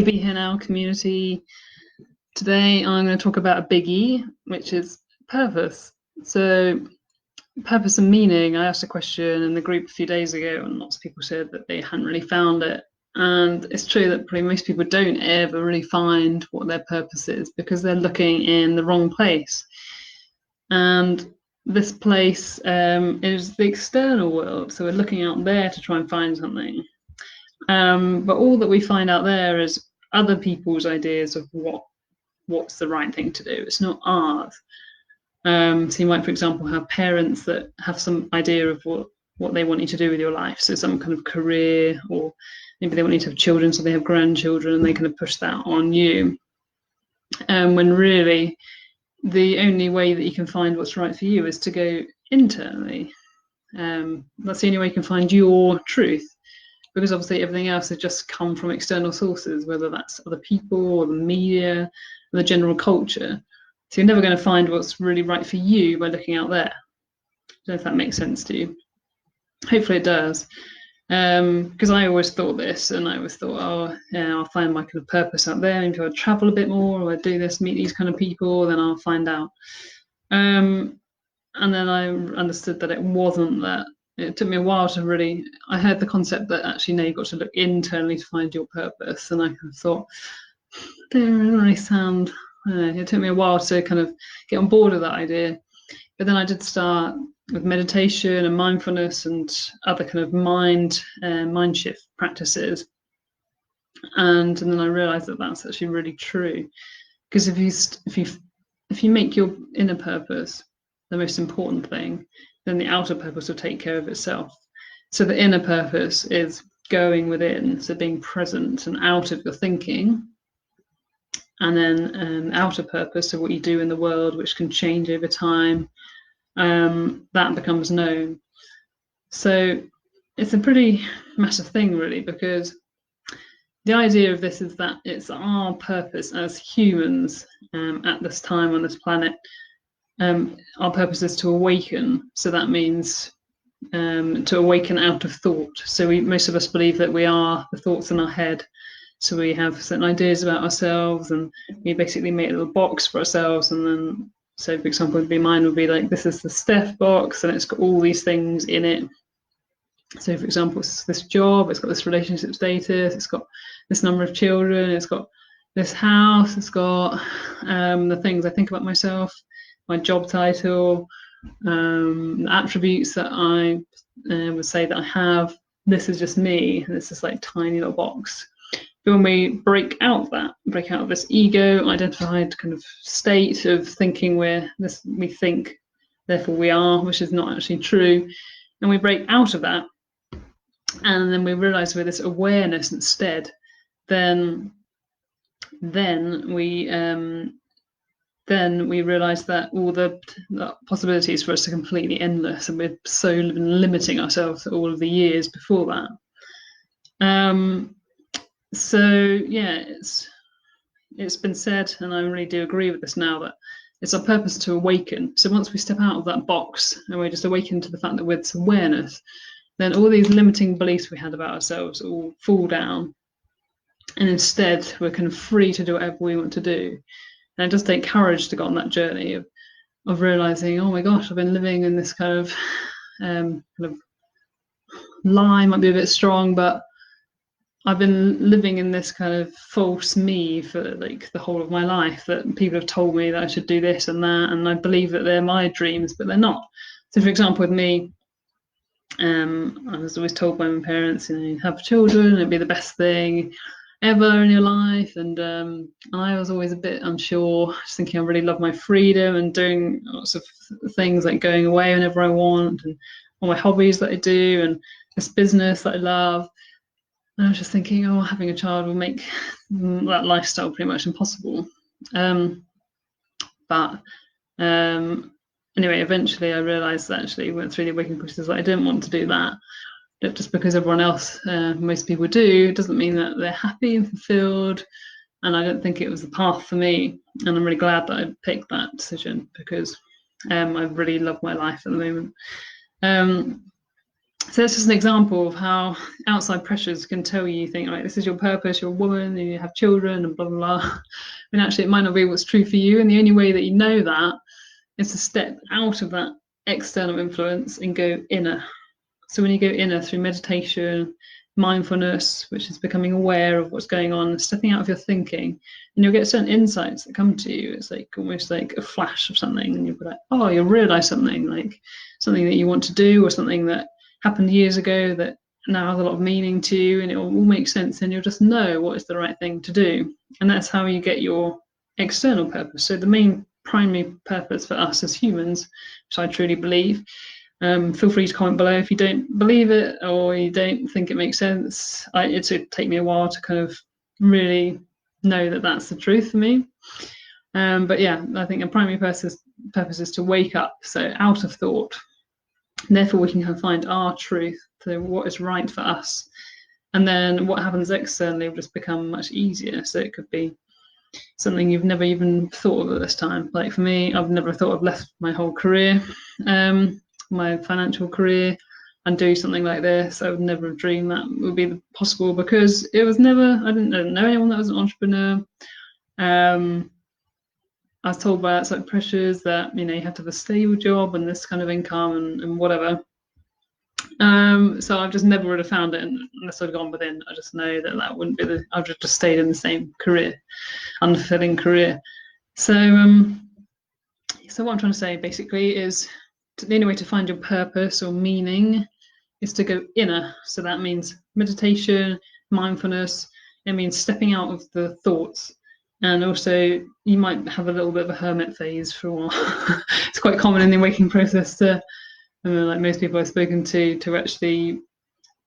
Be here now community. Today I'm going to talk about a biggie, which is purpose. So, purpose and meaning. I asked a question in the group a few days ago, and lots of people said that they hadn't really found it. And it's true that probably most people don't ever really find what their purpose is because they're looking in the wrong place. And this place is the external world. So, we're looking out there to try and find something. But all that we find out there is other people's ideas of what's the right thing to do. It's not ours. So you might, for example, have parents that have some idea of what they want you to do with your life. So some kind of career, or maybe they want you to have children, so they have grandchildren, and they kind of push that on you. When really, the only way that you can find what's right for you is to go internally. That's the only way you can find your truth. Because obviously everything else has just come from external sources, whether that's other people or the media or the general culture. So you're never going to find what's really right for you by looking out there. I don't know if that makes sense to you. Hopefully it does. Because I always thought this, and I always thought, oh, yeah, I'll find my kind of purpose out there. Maybe I'll travel a bit more, or I do this, meet these kind of people, then I'll find out. And then I understood that it wasn't that. It took me a while to really. I heard the concept that actually now you've got to look internally to find your purpose, and I kind of thought, they don't really sound. It took me a while to kind of get on board with that idea, but then I did start with meditation and mindfulness and other kind of mind shift practices, and then I realised that that's actually really true, because if you make your inner purpose the most important thing, then the outer purpose will take care of itself. So the inner purpose is going within, so being present and out of your thinking. And then outer purpose, so what you do in the world, which can change over time, that becomes known. So it's a pretty massive thing, really, because the idea of this is that it's our purpose as humans at this time on this planet. Our purpose is to awaken. So that means to awaken out of thought. So most of us believe that we are the thoughts in our head. So we have certain ideas about ourselves, and we basically make a little box for ourselves. And then, so for example, mine would be like, this is the Steph box, and it's got all these things in it. So for example, it's this job, it's got this relationship status, it's got this number of children, it's got this house, it's got the things I think about myself, my job title, the attributes that I would say that I have. This is just me, and it's this like tiny little box. But when we break out of this ego identified kind of state of thinking we think, therefore we are, which is not actually true, and we break out of that, and then we realize we're this awareness instead, then we realize that all the possibilities for us are completely endless, and we're so limiting ourselves all of the years before that. So yeah, it's been said, and I really do agree with this now, that it's our purpose to awaken. So once we step out of that box and we just awaken to the fact that we're this awareness, then all these limiting beliefs we had about ourselves all fall down, and instead we're kind of free to do whatever we want to do. And it does take courage to go on that journey of realizing, oh my gosh, I've been living in this kind of lie, might be a bit strong, but I've been living in this kind of false me for like the whole of my life, that people have told me that I should do this and that, and I believe that they're my dreams, but they're not. So for example, with me, I was always told by my parents, have children, it'd be the best thing ever in your life, and I was always a bit unsure, just thinking I really love my freedom and doing lots of things like going away whenever I want, and all my hobbies that I do, and this business that I love. And I was just thinking, having a child will make that lifestyle pretty much impossible. But anyway, eventually I realised that actually went through the awakening process that I didn't want to do that. But just because everyone else, most people do, doesn't mean that they're happy and fulfilled. And I don't think it was the path for me. And I'm really glad that I picked that decision, because I really love my life at the moment. So that's just an example of how outside pressures can tell you, think, like, this is your purpose, you're a woman, and you have children, and blah, blah, blah. And actually, it might not be what's true for you. And the only way that you know that is to step out of that external influence and go inner. So when you go inner through meditation, mindfulness, which is becoming aware of what's going on, stepping out of your thinking, and you'll get certain insights that come to you. It's like almost like a flash of something, and you'll be like, oh, you'll realize something, like something that you want to do, or something that happened years ago that now has a lot of meaning to you, and it will all make sense, and you'll just know what is the right thing to do. And that's how you get your external purpose. So the main primary purpose for us as humans, which I truly believe, feel free to comment below if you don't believe it or you don't think it makes sense. It would take me a while to kind of really know that that's the truth for me. But yeah, I think a primary purpose is to wake up, so out of thought. And therefore, we can find our truth, so what is right for us. And then what happens externally will just become much easier. So it could be something you've never even thought of at this time. Like for me, I've never thought I've left my whole career, my financial career, and do something like this. I would never have dreamed that would be possible, because it was never, I didn't know anyone that was an entrepreneur. I was told by outside pressures that, you had to have a stable job and this kind of income and whatever. So I've just never would have found it unless I'd gone within. I just know that wouldn't be I've just stayed in the same career, unfulfilling career. So what I'm trying to say basically is the only way to find your purpose or meaning is to go inner. So that means meditation, mindfulness. It means stepping out of the thoughts. And also, you might have a little bit of a hermit phase for a while. It's quite common in the waking process to, like most people I've spoken to actually,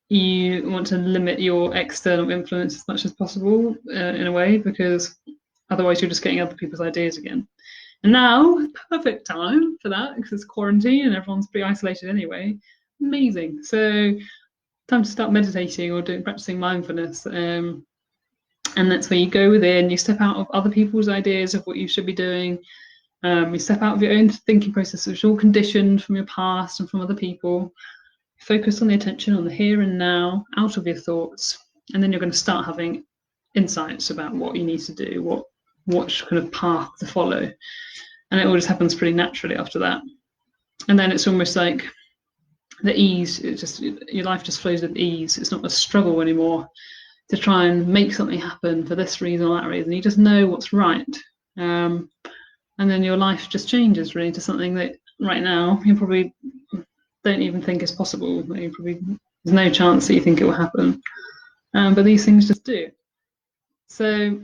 you want to limit your external influence as much as possible in a way, because otherwise you're just getting other people's ideas again. And now, perfect time for that, because it's quarantine and everyone's pretty isolated anyway. Amazing. So, time to start meditating or practicing mindfulness. And that's where you go within, you step out of other people's ideas of what you should be doing. You step out of your own thinking process, which is all conditioned from your past and from other people. Focus on the attention on the here and now, out of your thoughts. And then you're going to start having insights about what you need to do, what kind of path to follow. And it all just happens pretty naturally after that. And then it's almost like the ease, your life just flows with ease. It's not a struggle anymore to try and make something happen for this reason or that reason. You just know what's right. And then your life just changes really to something that right now you probably don't even think is possible. There's no chance that you think it will happen. But these things just do. So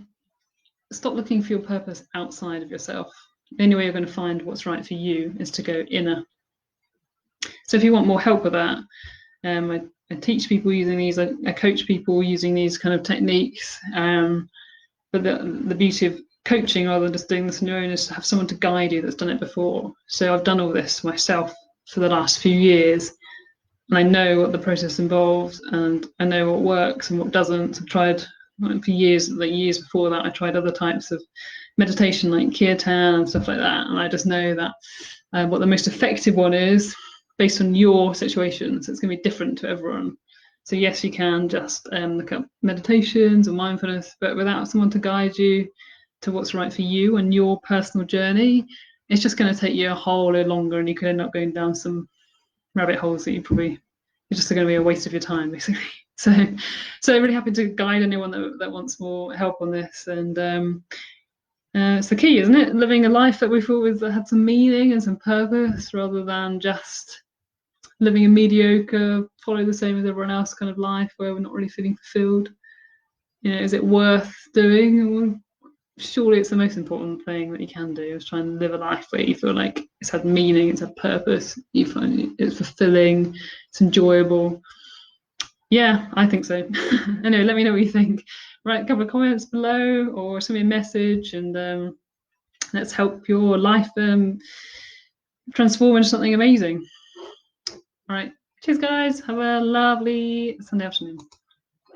stop looking for your purpose outside of yourself. The only way you're going to find what's right for you is to go inner. So if you want more help with that, I teach people using these, I coach people using these kind of techniques. But the beauty of coaching, rather than just doing this on your own, is to have someone to guide you that's done it before. So I've done all this myself for the last few years, and I know what the process involves, and I know what works and what doesn't. I've tried for years, like years before that, I tried other types of meditation like kirtan and stuff like that, and I just know that what the most effective one is based on your situation. So it's going to be different to everyone. So yes, you can just look up meditations or mindfulness, but without someone to guide you to what's right for you and your personal journey, it's just going to take you a whole lot longer, and you could end up going down some rabbit holes that it's just going to be a waste of your time, basically. So really happy to guide anyone that wants more help on this. And it's the key, isn't it? Living a life that we thought had some meaning and some purpose, rather than just living a mediocre, follow the same as everyone else kind of life where we're not really feeling fulfilled. Is it worth doing? Well, surely it's the most important thing that you can do, is try and live a life where you feel like it's had meaning, it's had purpose, you find it's fulfilling, it's enjoyable. Yeah, I think so. Anyway, let me know what you think. Write a couple of comments below or send me a message, and let's help your life transform into something amazing. All right, cheers guys, have a lovely Sunday afternoon.